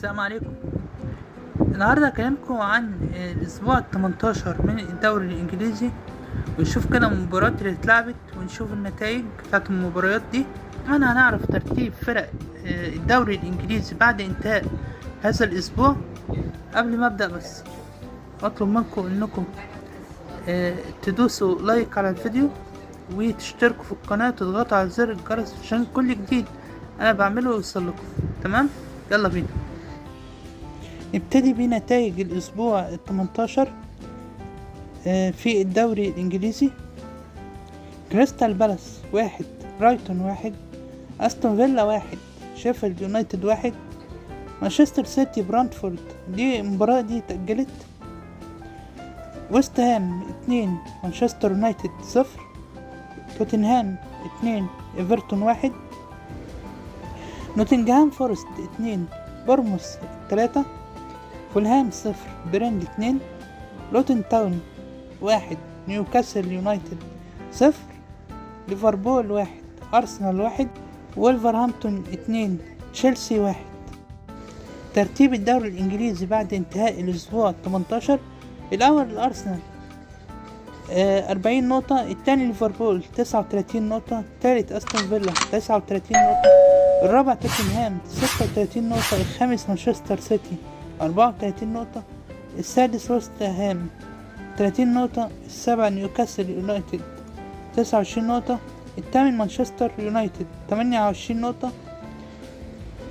السلام عليكم. النهارده هكلمكم عن الاسبوع ال18 من الدوري الانجليزي، ونشوف كده المباريات اللي اتلعبت ونشوف النتائج بتاعت المباريات دي. كمان هنعرف ترتيب فرق الدوري الانجليزي بعد انتهاء هذا الاسبوع. قبل ما ابدا بس اطلب منكم انكم تدوسوا لايك على الفيديو وتشتركوا في القناة وتضغطوا على زر الجرس عشان كل جديد انا بعمله يوصلكم. تمام، يلا بينا نبتدي بنتائج الاسبوع ال18 في الدوري الانجليزي. كريستال بالاس 1، برايتون 1، استون فيلا 1، شيفيلد يونايتد 1، مانشستر سيتي برانتفورد دي المباراة دي اتأجلت، ويست هام 2، مانشستر يونايتد 0، توتنهام 2، ايفرتون 1، نوتنغهام فورست 2، بورموث 3، فولهام 0، برينلي 2، لوتن تاون 1، نيوكاسل يونايتد 0، ليفربول 1، أرسنال 1، وولفرهامبتون 2، تشيلسي 1. ترتيب الدوري الإنجليزي بعد انتهاء الأسبوع 18: الأول الأرسنال 40 نقطة، الثاني ليفربول 39 نقطة، الثالث أستون فيلا 39 نقطة، الرابع توتنهام 36 نقطة، الخامس مانشستر سيتي 34 نقطة، السادس ويست هام 30 نقطة، السابع نيوكاسل يونايتد 29 نقطة، الثامن مانشستر يونايتد 28 نقطة،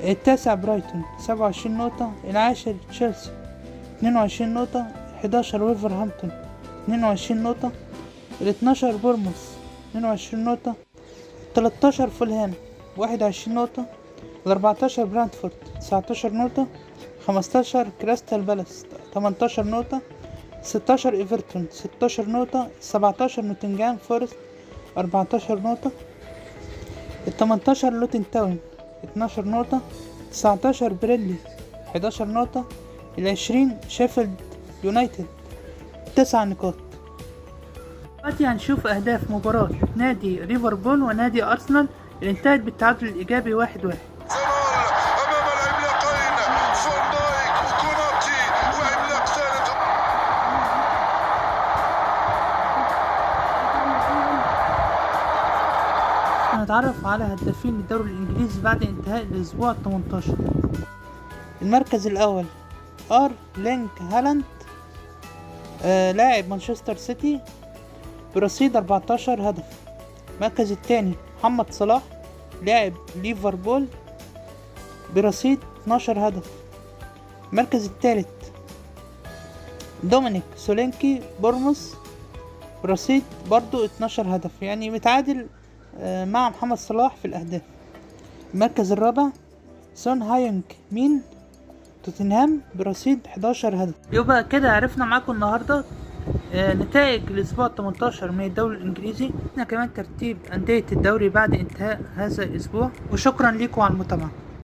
التاسع برايتون 27 نقطة، العاشر تشيلسي 22 نقطة، 11 وولفرهامبتون 22 نقطة، 12 بورموث 22 نقطة، 13 فولهام 21 نقطة، 14 برانتفورد 19 نقطة، 15 كريستال بالاس 18 نقطة، 16 ايفرتون 16 نقطة، 17 نوتنغهام فورست 14 نقطة، 18 لوتن تاون 12 نقطة، 19 برينلي 11 نقطة، 20 شيفيلد يونايتد 9 نقاط. دلوقتي هنشوف أهداف مباراة نادي ليفربول ونادي أرسنال اللي انتهت بالتعادل الإيجابي 1-1. هنتعرف على هدافين الدوري الإنجليزي بعد انتهاء الأسبوع 18. المركز الأول لينك هالاند لاعب مانشستر سيتي برصيد 14 هدف. المركز الثاني محمد صلاح لاعب ليفربول برصيد 12 هدف. المركز الثالث دومينيك سولينكي بورموث برصيد برضو 12 هدف، يعني متعادل مع محمد صلاح في الأهداف. المركز الرابع سون هايونك مين توتنهام برصيد 11 هدف. يبقى كده عرفنا معاكم النهارده نتائج الاسبوع 18 من الدوري الانجليزي، كمان ترتيب اندية الدوري بعد انتهاء هذا الاسبوع، وشكرا لكم على المتابعة.